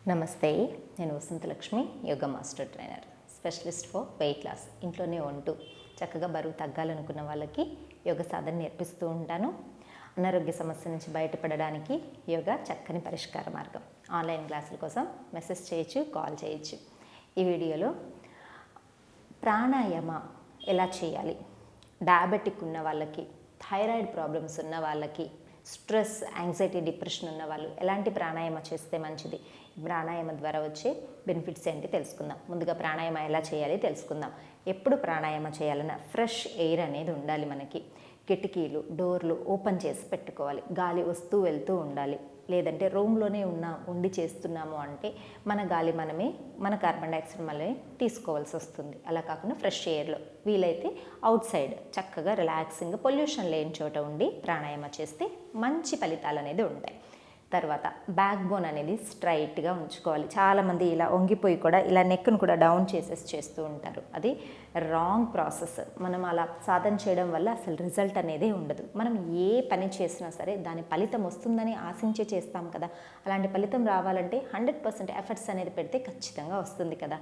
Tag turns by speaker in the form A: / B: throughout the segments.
A: నమస్తే, నేను Vasanthalakshmi, yoga master trainer, specialist for weight loss. ఇంట్లోనే ఉంటూ చక్కగా బరువు తగ్గాలనుకున్న వాళ్ళకి యోగా సాధన నేర్పిస్తూ ఉంటాను. అనారోగ్య సమస్య నుంచి బయటపడడానికి యోగా చక్కని పరిష్కార మార్గం. ఆన్లైన్ క్లాసుల కోసం మెసేజ్ చేయొచ్చు, కాల్ చేయొచ్చు. ఈ వీడియోలో ప్రాణాయామ ఎలా చేయాలి, డయాబెటిక్ ఉన్న వాళ్ళకి, థైరాయిడ్ ప్రాబ్లమ్స్ ఉన్న వాళ్ళకి, స్ట్రెస్, యాంగ్జైటీ, డిప్రెషన్ ఉన్న వాళ్ళు ఎలాంటి ప్రాణాయామ చేస్తే మంచిది, ప్రాణాయామం ద్వారా వచ్చే బెనిఫిట్స్ ఏంటి తెలుసుకుందాం. ముందుగా ప్రాణాయామం ఎలా చేయాలి తెలుసుకుందాం. ఎప్పుడు ప్రాణాయామం చేయాలన్నా ఫ్రెష్ ఎయిర్ అనేది ఉండాలి. మనకి కిటికీలు, డోర్లు ఓపెన్ చేసి పెట్టుకోవాలి. గాలి వస్తూ వెళ్తూ ఉండాలి. లేదంటే రూమ్లోనే ఉండి చేస్తున్నాము అంటే మన గాలి మనమే, మన కార్బన్ డైఆక్సైడ్ మనమే తీసుకోవాల్సి వస్తుంది. అలా కాకుండా ఫ్రెష్ ఎయిర్లో వీలైతే అవుట్ సైడ్ చక్కగా రిలాక్సింగ్ పొల్యూషన్ లేని చోట ఉండి ప్రాణాయామం చేస్తే మంచి ఫలితాలు అనేది ఉంటాయి. తర్వాత బ్యాక్ బోన్ అనేది స్ట్రైట్గా ఉంచుకోవాలి. చాలామంది ఇలా వంగిపోయి కూడా ఇలా నెక్ను కూడా డౌన్ చేస్తూ ఉంటారు. అది రాంగ్ ప్రాసెస్. మనం అలా సాధన చేయడం వల్ల అసలు రిజల్ట్ అనేది ఉండదు. మనం ఏ పని చేసినా సరే దాని ఫలితం వస్తుందని ఆశించే చేస్తాం కదా. అలాంటి ఫలితం రావాలంటే 100% ఎఫర్ట్స్ అనేది పెడితే ఖచ్చితంగా వస్తుంది కదా.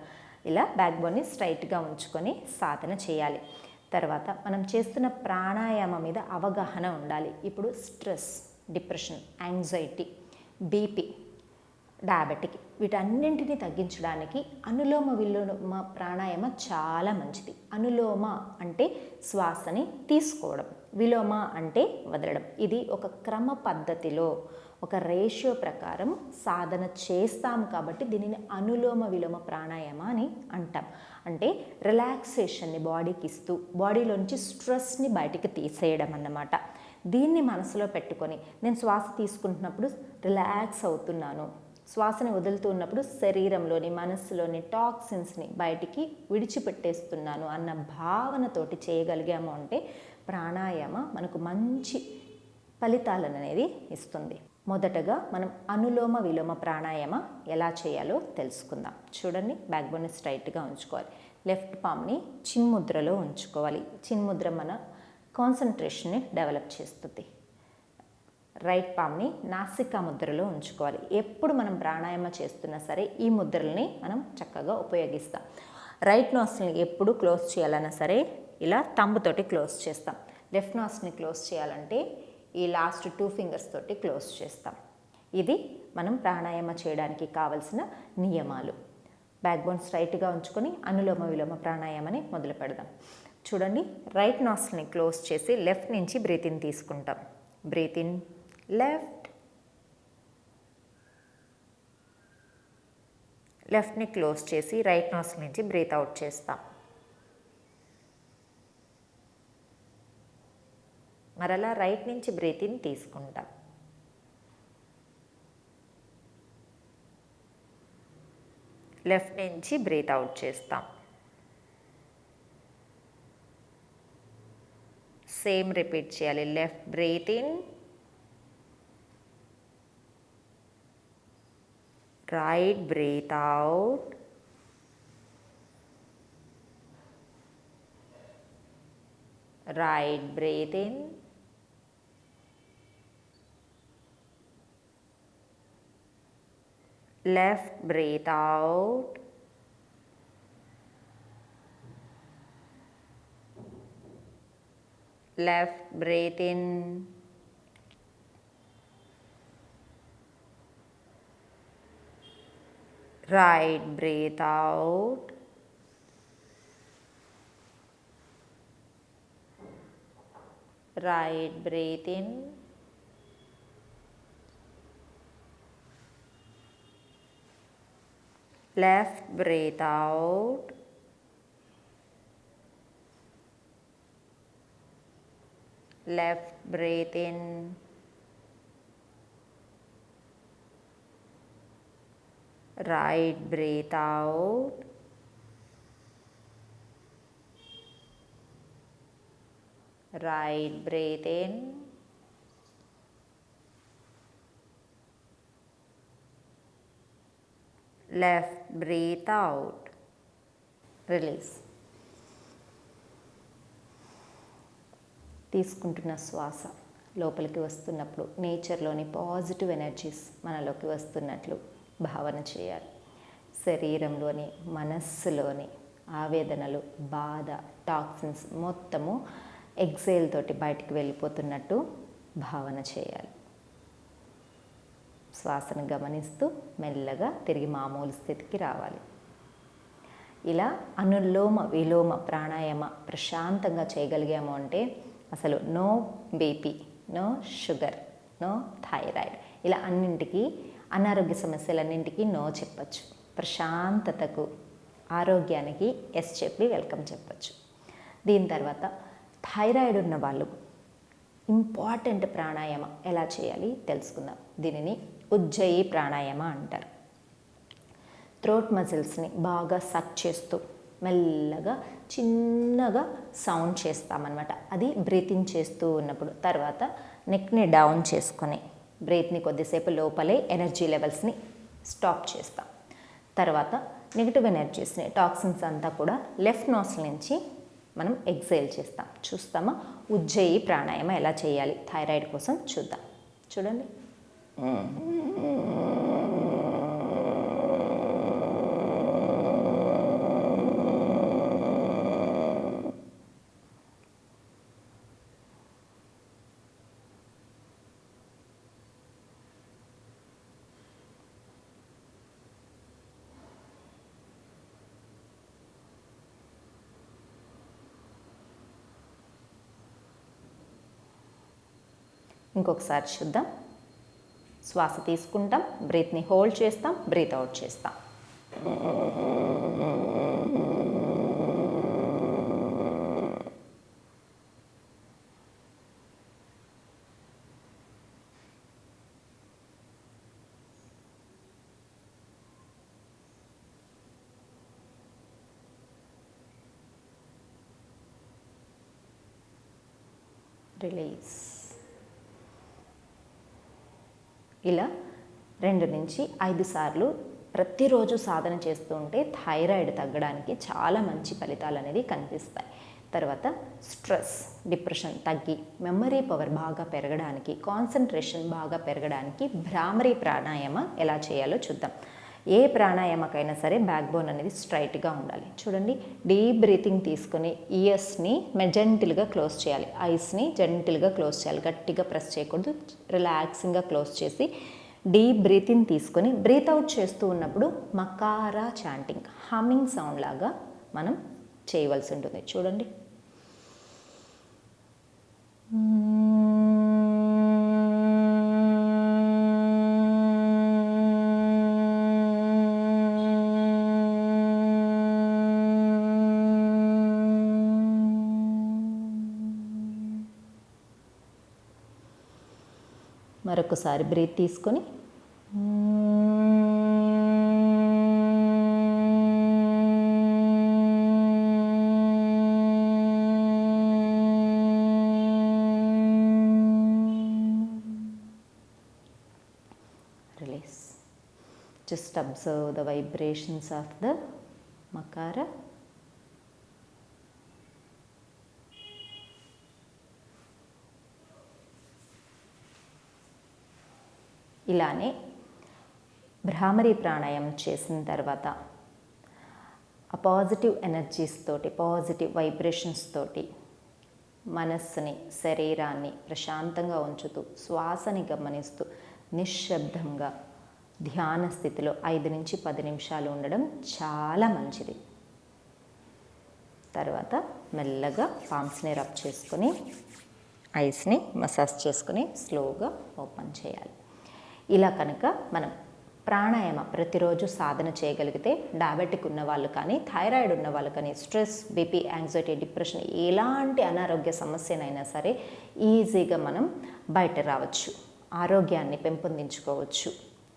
A: ఇలా బ్యాక్ బోన్ని స్ట్రైట్గా ఉంచుకొని సాధన చేయాలి. తర్వాత మనం చేస్తున్న ప్రాణాయామం మీద అవగాహన ఉండాలి. ఇప్పుడు stress, depression, anxiety, BP, diabetic వీటన్నింటినీ తగ్గించడానికి అనులోమ విలోమ ప్రాణాయామ చాలా మంచిది. అనులోమ అంటే శ్వాసని తీసుకోవడం, విలోమ అంటే వదలడం. ఇది ఒక క్రమ పద్ధతిలో ఒక రేషియో ప్రకారం సాధన చేస్తాము కాబట్టి దీనిని అనులోమ విలోమ ప్రాణాయామ అని అంటాం. అంటే రిలాక్సేషన్ని బాడీకి ఇస్తూ బాడీలోంచి స్ట్రెస్ని బయటికి తీసేయడం అన్నమాట. దీన్ని మనసులో పెట్టుకొని నేను శ్వాస తీసుకుంటున్నప్పుడు రిలాక్స్ అవుతున్నాను, శ్వాసని వదులుతూ ఉన్నప్పుడు శరీరంలోని, మనస్సులోని టాక్సిన్స్ని బయటికి విడిచిపెట్టేస్తున్నాను అన్న భావనతోటి చేయగలిగాము అంటే ప్రాణాయామ మనకు మంచి ఫలితాలను అనేది ఇస్తుంది. మొదటగా మనం అనులోమ విలోమ ప్రాణాయామ ఎలా చేయాలో తెలుసుకుందాం. చూడండి, బ్యాక్ బోన్ని స్ట్రైట్గా ఉంచుకోవాలి. లెఫ్ట్ పామ్ని చిన్ముద్రలో ఉంచుకోవాలి. చిన్ముద్ర మన కాన్సన్ట్రేషన్ని డెవలప్ చేస్తుంది. రైట్ పామ్ని నాసికా ముద్రలో ఉంచుకోవాలి. ఎప్పుడు మనం ప్రాణాయామం చేస్తున్నా సరే ఈ ముద్రల్ని మనం చక్కగా ఉపయోగిస్తాం. రైట్ నాస్ట్రిల్ని ఎప్పుడు క్లోజ్ చేయాలన్నా సరే ఇలా తంబుతోటి క్లోజ్ చేస్తాం. లెఫ్ట్ నాస్ట్రిల్ని క్లోజ్ చేయాలంటే ఈ లాస్ట్ 2 ఫింగర్స్ తోటి క్లోజ్ చేస్తాం. ఇది మనం ప్రాణాయామం చేయడానికి కావలసిన నియమాలు. బ్యాక్ బోన్ స్ట్రైట్గా ఉంచుకొని అనులోమ విలోమ ప్రాణాయామని మొదలు పెడదాం. చూడండి, రైట్ నాస్ట్రిల్ని క్లోజ్ చేసి లెఫ్ట్ నుంచి బ్రీత్ ఇన్ తీసుకుంటాం. బ్రీత్ ఇన్ లెఫ్ట్, లెఫ్ట్ని క్లోజ్ చేసి రైట్ నాస్ట్రిల్ నుంచి బ్రీత్ అవుట్ చేస్తాం. మరలా రైట్ నుంచి బ్రీత్ ఇన్ తీసుకుంటాం. లెఫ్ట్ నుంచి బ్రీత్ అవుట్ చేస్తాం. సేమ్ రిపీట్ చేయాలి. Left breathe in, right breathe out, right breathe in, left breathe out, left breathe in, right breathe out, right breathe in, left breathe out, left breathe in, right breathe out, right breathe in, left breathe out, release. తీసుకుంటున్న శ్వాస లోపలికి వస్తున్నప్పుడు నేచర్లోని positive energies మనలోకి వస్తున్నట్లు భావన చేయాలి. శరీరంలోని మనస్సులోని ఆవేదనలు, బాధ, టాక్సిన్స్ మొత్తము ఎక్సేల్ తోటి బయటికి వెళ్ళిపోతున్నట్టు భావన చేయాలి. శ్వాసను గమనిస్తూ మెల్లగా తిరిగి మామూలు స్థితికి రావాలి. ఇలా అనులోమ విలోమ ప్రాణాయామ ప్రశాంతంగా చేయగలిగాము అంటే అసలు no BP, no sugar, no thyroid, ఇలా అన్నింటికి అనారోగ్య సమస్యలన్నింటికీ నో చెప్పచ్చు. ప్రశాంతతకు, ఆరోగ్యానికి ఎస్ చెప్పి వెల్కమ్ చెప్పచ్చు. దీని తర్వాత థైరాయిడ్ ఉన్న వాళ్ళు ఇంపార్టెంట్ ప్రాణాయామం ఎలా చేయాలి తెలుసుకుందాం. దీనిని ఉజ్జయి ప్రాణాయామ అంటారు. థ్రోట్ మజిల్స్ని బాగా సక్ చేస్తూ మెల్లగా చిన్నగా సౌండ్ చేస్తామన్నమాట. అది బ్రీతింగ్ చేస్తూ ఉన్నప్పుడు. తర్వాత నెక్ని డౌన్ చేసుకొని బ్రీత్ని కొద్దిసేపు లోపలే ఎనర్జీ లెవెల్స్ని స్టాప్ చేస్తాం. తర్వాత నెగిటివ్ ఎనర్జీస్ని, టాక్సిన్స్ అంతా కూడా లెఫ్ట్ నోస్ట్రిల్ నుంచి మనం ఎక్సేల్ చేస్తాం. చూస్తామా? ఉజ్జయి ప్రాణాయామం ఎలా చేయాలి థైరాయిడ్ కోసం చూద్దాం. చూడండి. ఇంకొకసారి చూద్దాం. శ్వాస తీసుకుంటాం, బ్రీత్ని హోల్డ్ చేస్తాం, బ్రీత్ అవుట్ చేస్తాం. రిలీజ్. ఇలా 2 నుంచి 5 సార్లు ప్రతిరోజు సాధన చేస్తూ ఉంటే థైరాయిడ్ తగ్గడానికి చాలా మంచి ఫలితాలు అనేవి కనిపిస్తాయి. తర్వాత స్ట్రెస్, డిప్రెషన్ తగ్గి మెమరీ పవర్ బాగా పెరగడానికి, కాన్సన్ట్రేషన్ బాగా పెరగడానికి భ్రామరీ ప్రాణాయామం ఎలా చేయాలో చూద్దాం. ఏ ప్రాణాయామకైనా సరే బ్యాక్ బోన్ అనేది స్ట్రైట్గా ఉండాలి. చూడండి, డీప్ బ్రీతింగ్ తీసుకొని ఇయర్స్ని జెంటిల్గా క్లోజ్ చేయాలి, ఐస్ని జెంటిల్గా క్లోజ్ చేయాలి, గట్టిగా ప్రెస్ చేయకూడదు. రిలాక్సింగ్గా క్లోజ్ చేసి డీప్ బ్రీతింగ్ తీసుకొని బ్రీత్ అవుట్ చేస్తూ ఉన్నప్పుడు మకారా చాంటింగ్, హమ్మింగ్ సౌండ్ లాగా మనం చేయవలసి ఉంటుంది. చూడండి. మరొకసారి బ్రీత్ తీసుకొని release. Just observe the vibrations of the మకార. ఇలానే భ్రామరీ ప్రాణాయామం చేసిన తర్వాత ఆ పాజిటివ్ ఎనర్జీస్ తోటి, పాజిటివ్ వైబ్రేషన్స్ తోటి మనస్సుని, శరీరాన్ని ప్రశాంతంగా ఉంచుతూ శ్వాసని గమనిస్తూ నిశ్శబ్దంగా ధ్యాన స్థితిలో 5 నుంచి 10 నిమిషాలు ఉండడం చాలా మంచిది. తర్వాత మెల్లగా పామ్స్ని రబ్ చేసుకొని ఐస్ని మసాజ్ చేసుకొని స్లోగా ఓపెన్ చేయాలి. ఇలా కనుక మనం ప్రాణాయామ ప్రతిరోజు సాధన చేయగలిగితే డయాబెటిక్ ఉన్న వాళ్ళు కానీ, థైరాయిడ్ ఉన్న వాళ్ళు కానీ, స్ట్రెస్, బీపీ, యాంగ్జైటీ, డిప్రెషన్ ఎలాంటి అనారోగ్య సమస్యనైనా సరే ఈజీగా మనం బయట రావచ్చు, ఆరోగ్యాన్ని పెంపొందించుకోవచ్చు,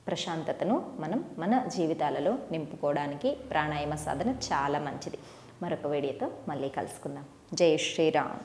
A: ప్రశాంతతను మనం మన జీవితాలలో నింపుకోవడానికి ప్రాణాయామ సాధన చాలా మంచిది. మరొక వీడియోతో మళ్ళీ కలుసుకుందాం. జై శ్రీరామ్.